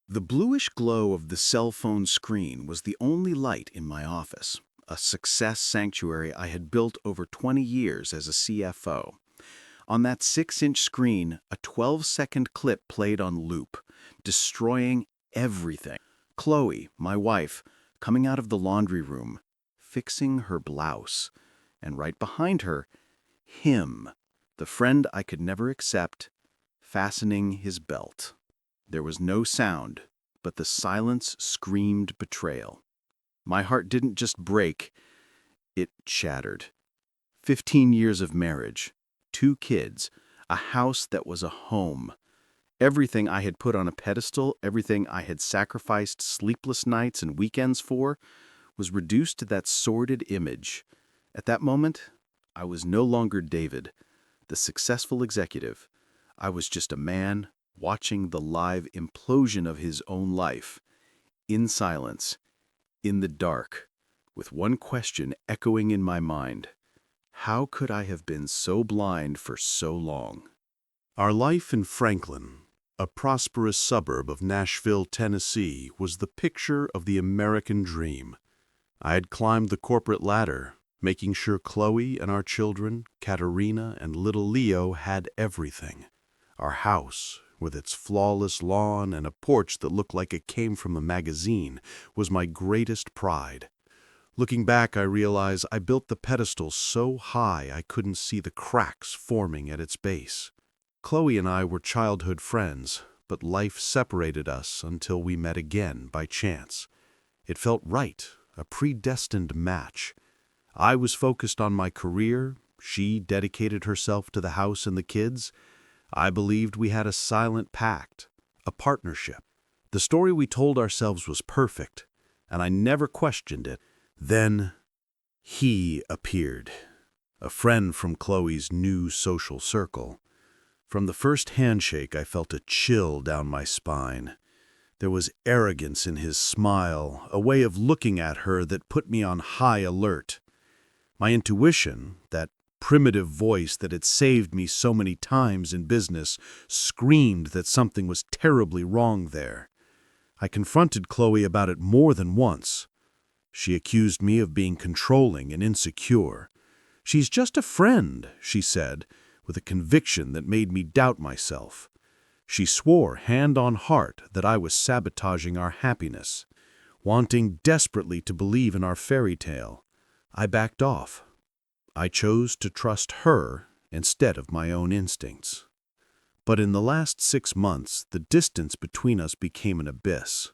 The bluish glow of the cell phone screen was the only light in my office, a success sanctuary I had built over 20 years as a CFO. On that 6-inch screen, a 12-second clip played on loop, destroying everything. Chloe, my wife, coming out of the laundry room, fixing her blouse, and right behind her, him, the friend I could never accept, fastening his belt. There was no sound, but the silence screamed betrayal. My heart didn't just break, it shattered. 15 years of marriage, 2 kids, a house that was a home. Everything I had put on a pedestal, everything I had sacrificed sleepless nights and weekends for, was reduced to that sordid image. At that moment, I was no longer David, the successful executive. I was just a man watching the live implosion of his own life, in silence, in the dark, with one question echoing in my mind. How could I have been so blind for so long? Our life in Franklin, a prosperous suburb of Nashville, Tennessee, was the picture of the American dream. I had climbed the corporate ladder, making sure Chloe and our children, Katerina and little Leo, had everything. Our house, with its flawless lawn and a porch that looked like it came from a magazine, was my greatest pride. Looking back, I realize I built the pedestal so high I couldn't see the cracks forming at its base. Chloe and I were childhood friends, but life separated us until we met again by chance. It felt right, a predestined match. I was focused on my career, she dedicated herself to the house and the kids. I believed we had a silent pact, a partnership. The story we told ourselves was perfect, and I never questioned it. Then, he appeared, a friend from Chloe's new social circle. From the first handshake, I felt a chill down my spine. There was arrogance in his smile, a way of looking at her that put me on high alert. My intuition, that primitive voice that had saved me so many times in business, screamed that something was terribly wrong there. I confronted Chloe about it more than once. She accused me of being controlling and insecure. "She's just a friend," she said, with a conviction that made me doubt myself. She swore hand on heart that I was sabotaging our happiness, wanting desperately to believe in our fairy tale. I backed off. I chose to trust her instead of my own instincts. But in the last 6 months, the distance between us became an abyss.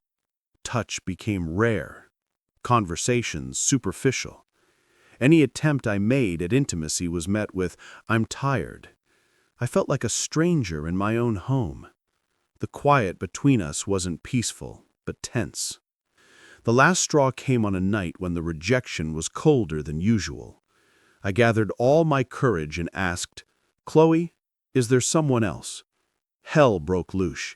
Touch became rare, conversations superficial. Any attempt I made at intimacy was met with, "I'm tired." I felt like a stranger in my own home. The quiet between us wasn't peaceful, but tense. The last straw came on a night when the rejection was colder than usual. I gathered all my courage and asked, "Chloe, is there someone else?" Hell broke loose.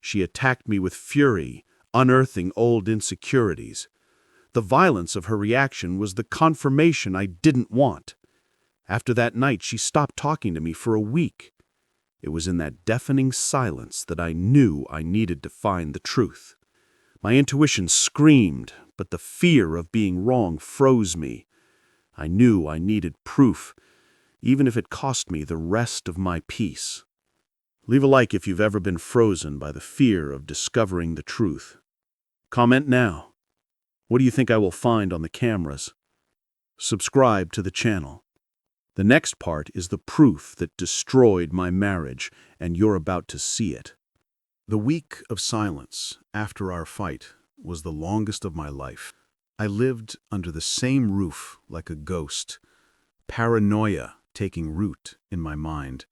She attacked me with fury, unearthing old insecurities. The violence of her reaction was the confirmation I didn't want. After that night, she stopped talking to me for a week. It was in that deafening silence that I knew I needed to find the truth. My intuition screamed, but the fear of being wrong froze me. I knew I needed proof, even if it cost me the rest of my peace. Leave a like if you've ever been frozen by the fear of discovering the truth. Comment now. What do you think I will find on the cameras? Subscribe to the channel. The next part is the proof that destroyed my marriage, and you're about to see it. The week of silence after our fight was the longest of my life. I lived under the same roof like a ghost, paranoia taking root in my mind.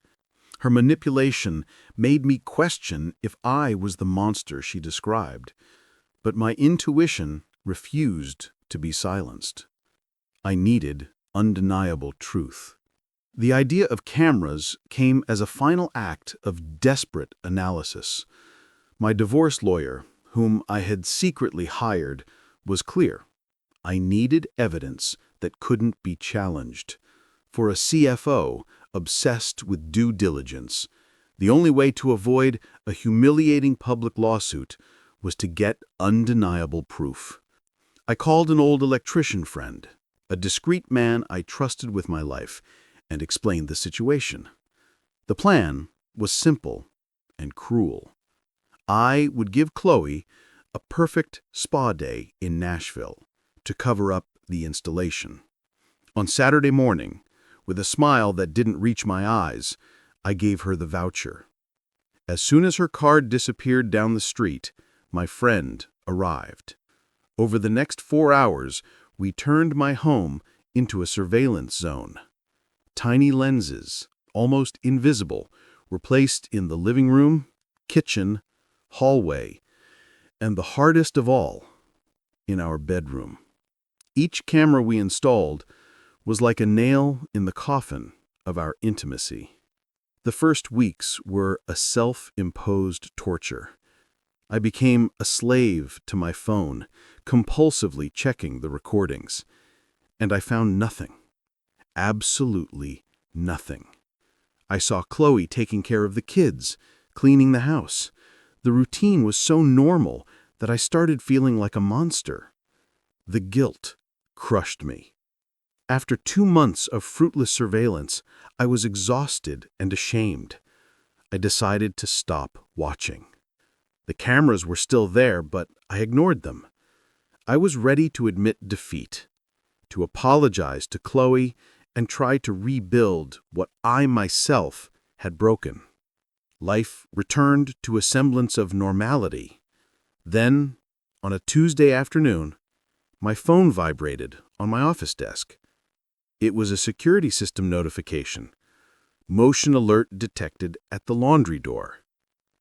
Her manipulation made me question if I was the monster she described, but my intuition refused to be silenced. I needed undeniable truth. The idea of cameras came as a final act of desperate analysis. My divorce lawyer, whom I had secretly hired, was clear. I needed evidence that couldn't be challenged. For a CFO obsessed with due diligence, the only way to avoid a humiliating public lawsuit was to get undeniable proof. I called an old electrician friend, a discreet man I trusted with my life, and explained the situation. The plan was simple and cruel. I would give Chloe a perfect spa day in Nashville to cover up the installation. On Saturday morning, with a smile that didn't reach my eyes, I gave her the voucher. As soon as her card disappeared down the street, my friend arrived. Over the next 4 hours, we turned my home into a surveillance zone. Tiny lenses, almost invisible, were placed in the living room, kitchen, hallway, and the hardest of all, in our bedroom. Each camera we installed was like a nail in the coffin of our intimacy. The first weeks were a self-imposed torture. I became a slave to my phone, compulsively checking the recordings. And I found nothing. Absolutely nothing. I saw Chloe taking care of the kids, cleaning the house. The routine was so normal that I started feeling like a monster. The guilt crushed me. After 2 months of fruitless surveillance, I was exhausted and ashamed. I decided to stop watching. The cameras were still there, but I ignored them. I was ready to admit defeat, to apologize to Chloe, and try to rebuild what I myself had broken. Life returned to a semblance of normality. Then, on a Tuesday afternoon, my phone vibrated on my office desk. It was a security system notification. Motion alert detected at the laundry door.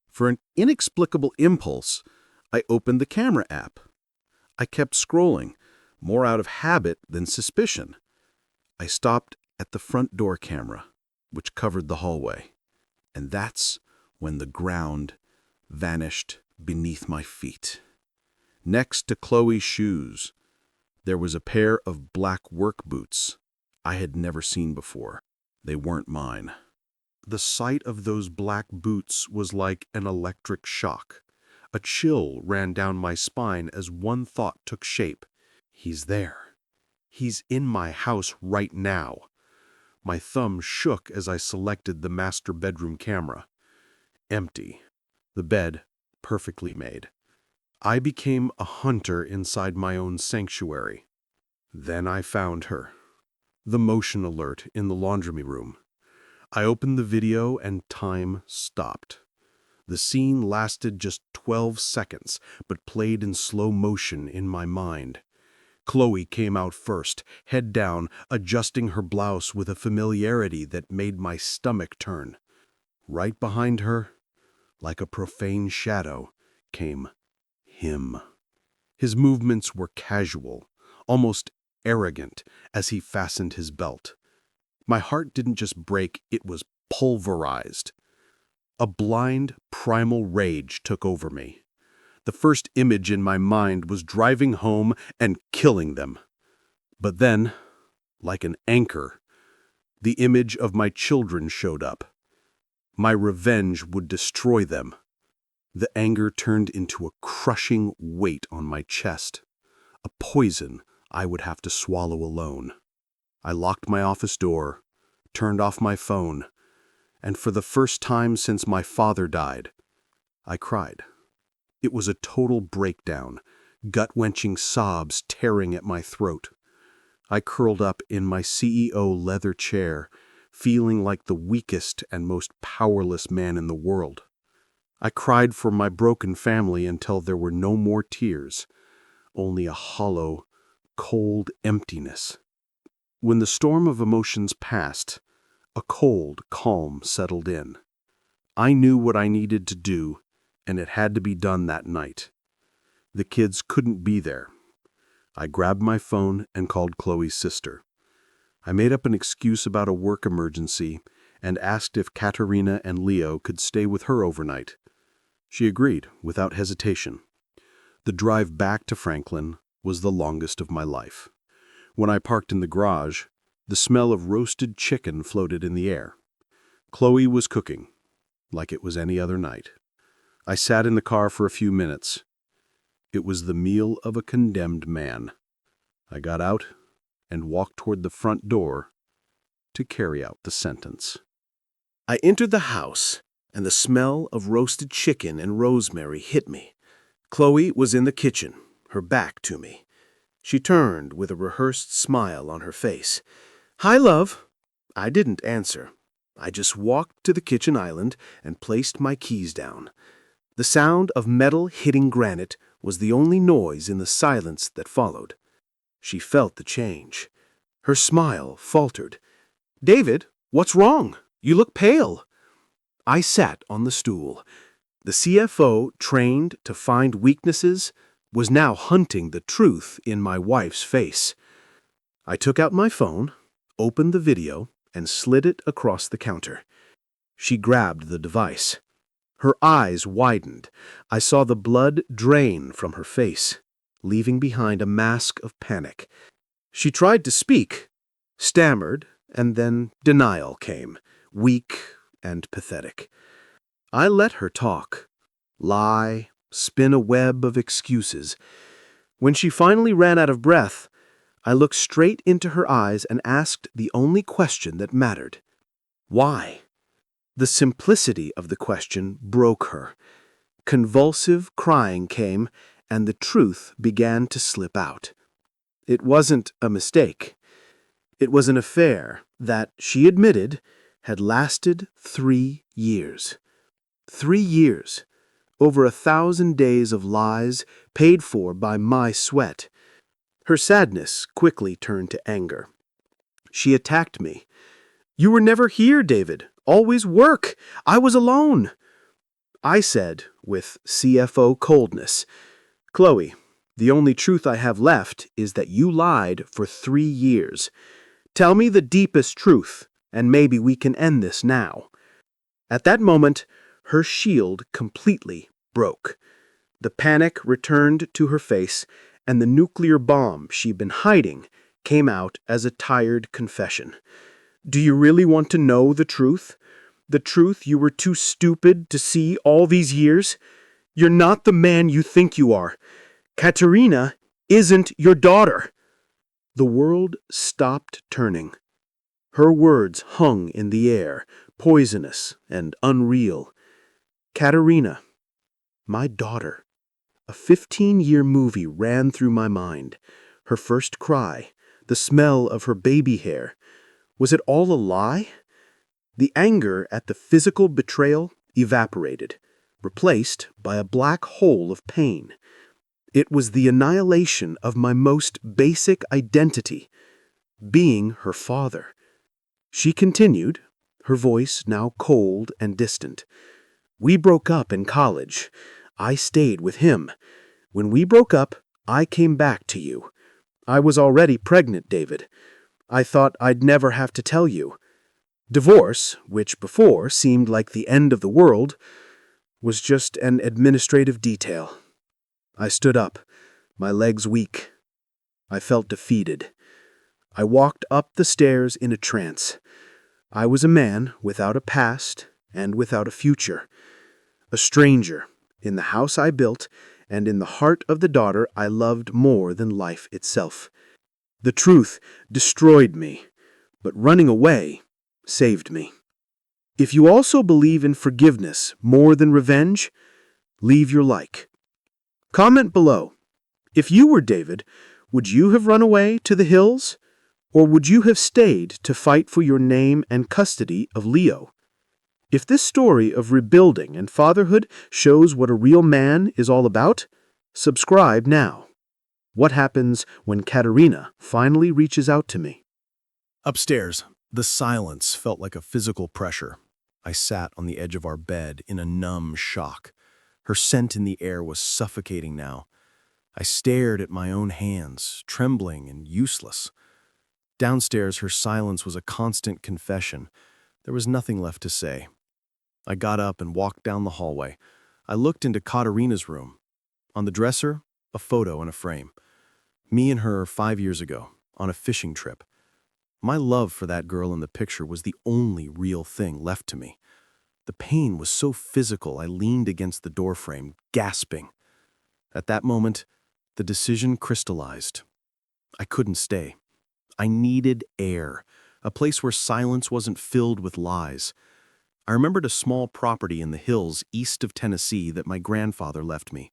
For an inexplicable impulse, I opened the camera app. I kept scrolling, more out of habit than suspicion. I stopped at the front door camera, which covered the hallway. And that's when the ground vanished beneath my feet. Next to Chloe's shoes, there was a pair of black work boots I had never seen before. They weren't mine. The sight of those black boots was like an electric shock. A chill ran down my spine as one thought took shape. He's there. He's in my house right now. My thumb shook as I selected the master bedroom camera. Empty. The bed perfectly made. I became a hunter inside my own sanctuary. Then I found her. The motion alert in the laundry room. I opened the video and time stopped. The scene lasted just 12 seconds, but played in slow motion in my mind. Chloe came out first, head down, adjusting her blouse with a familiarity that made my stomach turn. Right behind her, like a profane shadow, came him. His movements were casual, almost arrogant, as he fastened his belt. My heart didn't just break, it was pulverized. A blind, primal rage took over me. The first image in my mind was driving home and killing them. But then, like an anchor, the image of my children showed up. My revenge would destroy them. The anger turned into a crushing weight on my chest, a poison I would have to swallow alone. I locked my office door, turned off my phone, and for the first time since my father died, I cried. It was a total breakdown, gut-wrenching sobs tearing at my throat. I curled up in my CEO leather chair, feeling like the weakest and most powerless man in the world. I cried for my broken family until there were no more tears, only a hollow, cold emptiness. When the storm of emotions passed, a cold calm settled in. I knew what I needed to do, and it had to be done that night. The kids couldn't be there. I grabbed my phone and called Chloe's sister. I made up an excuse about a work emergency and asked if Katerina and Leo could stay with her overnight. She agreed without hesitation. The drive back to Franklin was the longest of my life. When I parked in the garage, the smell of roasted chicken floated in the air. Chloe was cooking, like it was any other night. I sat in the car for a few minutes. It was the meal of a condemned man. I got out and walked toward the front door to carry out the sentence. I entered the house, and the smell of roasted chicken and rosemary hit me. Chloe was in the kitchen, her back to me. She turned with a rehearsed smile on her face. "Hi, love." I didn't answer. I just walked to the kitchen island and placed my keys down. The sound of metal hitting granite was the only noise in the silence that followed. She felt the change. Her smile faltered. "David, what's wrong? You look pale." I sat on the stool. The CFO, trained to find weaknesses, was now hunting the truth in my wife's face. I took out my phone, opened the video, and slid it across the counter. She grabbed the device. Her eyes widened. I saw the blood drain from her face, leaving behind a mask of panic. She tried to speak, stammered, and then denial came, weak and pathetic. I let her talk, lie, spin a web of excuses. When she finally ran out of breath, I looked straight into her eyes and asked the only question that mattered. Why? The simplicity of the question broke her. Convulsive crying came, and the truth began to slip out. It wasn't a mistake. It was an affair that, she admitted, had lasted 3 years. 3 years. Over 1,000 days of lies paid for by my sweat. Her sadness quickly turned to anger. She attacked me. "You were never here, David. Always work. I was alone." I said, with CFO coldness, "Chloe, the only truth I have left is that you lied for 3 years. Tell me the deepest truth, and maybe we can end this now." At that moment, her shield completely broke. The panic returned to her face, and the nuclear bomb she'd been hiding came out as a tired confession. "Do you really want to know the truth? The truth you were too stupid to see all these years? You're not the man you think you are. Katerina isn't your daughter." The world stopped turning. Her words hung in the air, poisonous and unreal. Katerina, my daughter. A 15-year movie ran through my mind. Her first cry, the smell of her baby hair. Was it all a lie? The anger at the physical betrayal evaporated, replaced by a black hole of pain. It was the annihilation of my most basic identity, being her father. She continued, her voice now cold and distant. "We broke up in college. I stayed with him. When we broke up, I came back to you. I was already pregnant, David. I thought I'd never have to tell you. Divorce, which before seemed like the end of the world, was just an administrative detail." I stood up, my legs weak. I felt defeated. I walked up the stairs in a trance. I was a man without a past and without a future. A stranger in the house I built and in the heart of the daughter I loved more than life itself. The truth destroyed me, but running away saved me. If you also believe in forgiveness more than revenge, leave your like. Comment below. If you were David, would you have run away to the hills? Or would you have stayed to fight for your name and custody of Leo? If this story of rebuilding and fatherhood shows what a real man is all about, subscribe now. What happens when Katerina finally reaches out to me? Upstairs, the silence felt like a physical pressure. I sat on the edge of our bed in a numb shock. Her scent in the air was suffocating now. I stared at my own hands, trembling and useless. Downstairs, her silence was a constant confession. There was nothing left to say. I got up and walked down the hallway. I looked into Katerina's room. On the dresser, a photo in a frame. Me and her 5 years ago, on a fishing trip. My love for that girl in the picture was the only real thing left to me. The pain was so physical I leaned against the doorframe, gasping. At that moment, the decision crystallized. I couldn't stay. I needed air, a place where silence wasn't filled with lies. I remembered a small property in the hills east of Tennessee that my grandfather left me.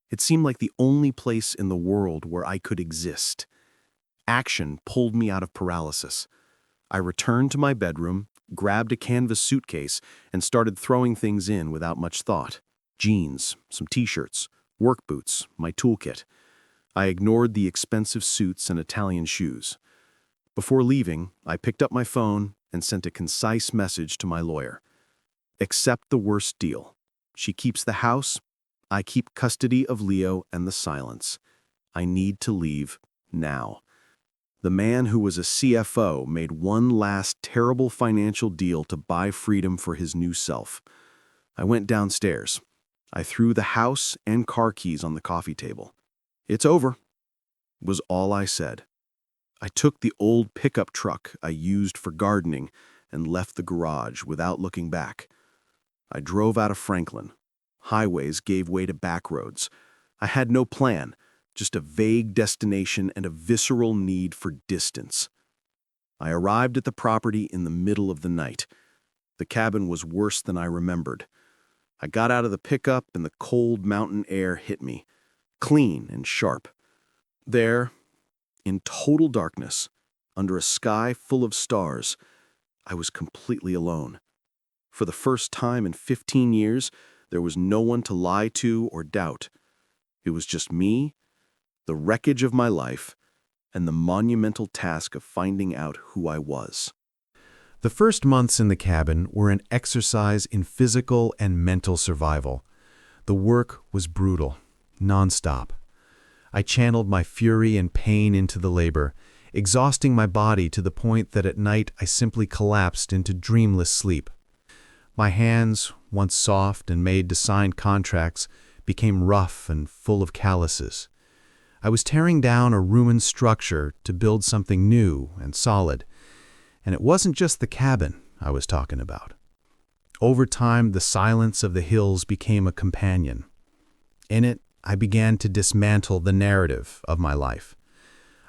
It seemed like the only place in the world where I could exist. Action pulled me out of paralysis. I returned to my bedroom, grabbed a canvas suitcase, and started throwing things in without much thought. Jeans, some t-shirts, work boots, my toolkit. I ignored the expensive suits and Italian shoes. Before leaving, I picked up my phone and sent a concise message to my lawyer. Accept the worst deal. She keeps the house. I keep custody of Leo and the silence. I need to leave now. The man who was a CFO made one last terrible financial deal to buy freedom for his new self. I went downstairs. I threw the house and car keys on the coffee table. "It's over," was all I said. I took the old pickup truck I used for gardening and left the garage without looking back. I drove out of Franklin. Highways gave way to back roads. I had no plan, just a vague destination and a visceral need for distance. I arrived at the property in the middle of the night. The cabin was worse than I remembered. I got out of the pickup and the cold mountain air hit me, clean and sharp. There, in total darkness, under a sky full of stars, I was completely alone. For the first time in 15 years, there was no one to lie to or doubt. It was just me, the wreckage of my life, and the monumental task of finding out who I was. The first months in the cabin were an exercise in physical and mental survival. The work was brutal, nonstop. I channeled my fury and pain into the labor, exhausting my body to the point that at night I simply collapsed into dreamless sleep. My hands, once soft and made to sign contracts, became rough and full of calluses. I was tearing down a ruined structure to build something new and solid. And it wasn't just the cabin I was talking about. Over time, the silence of the hills became a companion. In it, I began to dismantle the narrative of my life.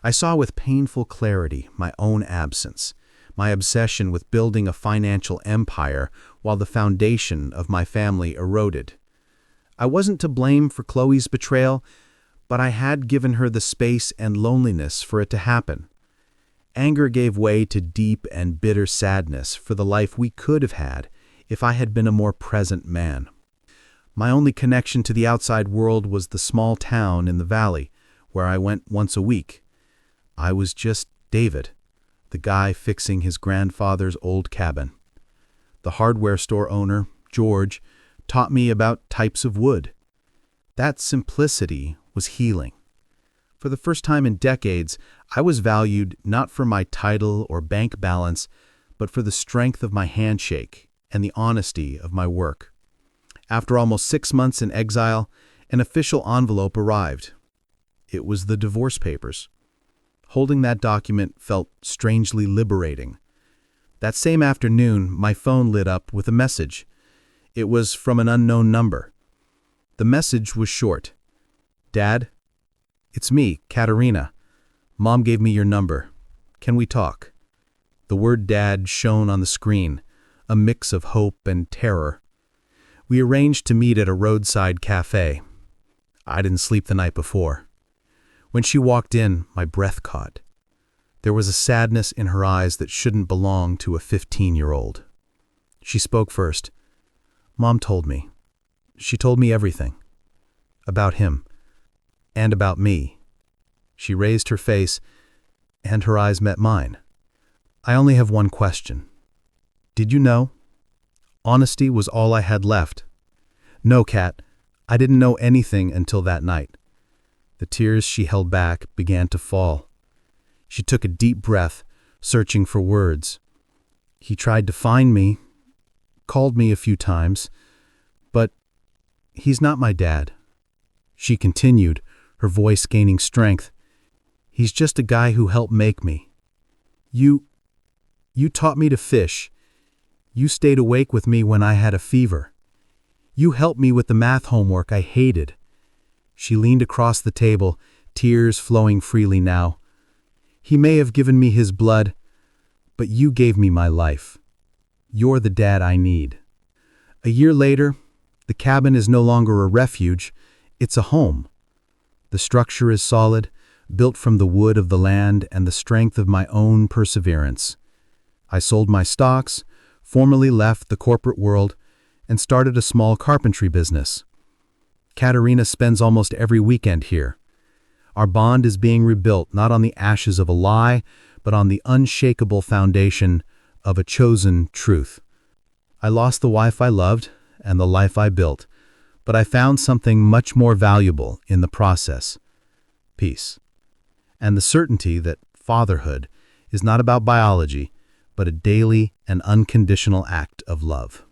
I saw with painful clarity my own absence, my obsession with building a financial empire while the foundation of my family eroded. I wasn't to blame for Chloe's betrayal, but I had given her the space and loneliness for it to happen. Anger gave way to deep and bitter sadness for the life we could have had if I had been a more present man. My only connection to the outside world was the small town in the valley, where I went once a week. I was just David, the guy fixing his grandfather's old cabin. The hardware store owner, George, taught me about types of wood. That simplicity was healing. For the first time in decades, I was valued not for my title or bank balance, but for the strength of my handshake and the honesty of my work. After almost 6 months in exile, an official envelope arrived. It was the divorce papers. Holding that document felt strangely liberating. That same afternoon, my phone lit up with a message. It was from an unknown number. The message was short. "Dad, it's me, Katerina. Mom gave me your number. Can we talk?" The word Dad shone on the screen, a mix of hope and terror. We arranged to meet at a roadside cafe. I didn't sleep the night before. When she walked in, my breath caught. There was a sadness in her eyes that shouldn't belong to a 15-year-old. She spoke first. "Mom told me. She told me everything. About him. And about me." She raised her face, and her eyes met mine. "I only have one question. Did you know?" Honesty was all I had left. "No, Kat, I didn't know anything until that night." The tears she held back began to fall. She took a deep breath, searching for words. "He tried to find me, called me a few times, but he's not my dad." She continued, her voice gaining strength. "He's just a guy who helped make me. You taught me to fish. You stayed awake with me when I had a fever. You helped me with the math homework I hated." She leaned across the table, tears flowing freely now. He may have given me his blood, but you gave me my life. You're the dad I need. A year later, the cabin is no longer a refuge, it's a home. The structure is solid, built from the wood of the land and the strength of my own perseverance. I sold my stocks, formally left the corporate world, and started a small carpentry business. Katerina spends almost every weekend here. Our bond is being rebuilt not on the ashes of a lie, but on the unshakable foundation of a chosen truth. I lost the wife I loved and the life I built, but I found something much more valuable in the process: peace. And the certainty that fatherhood is not about biology, but a daily and unconditional act of love.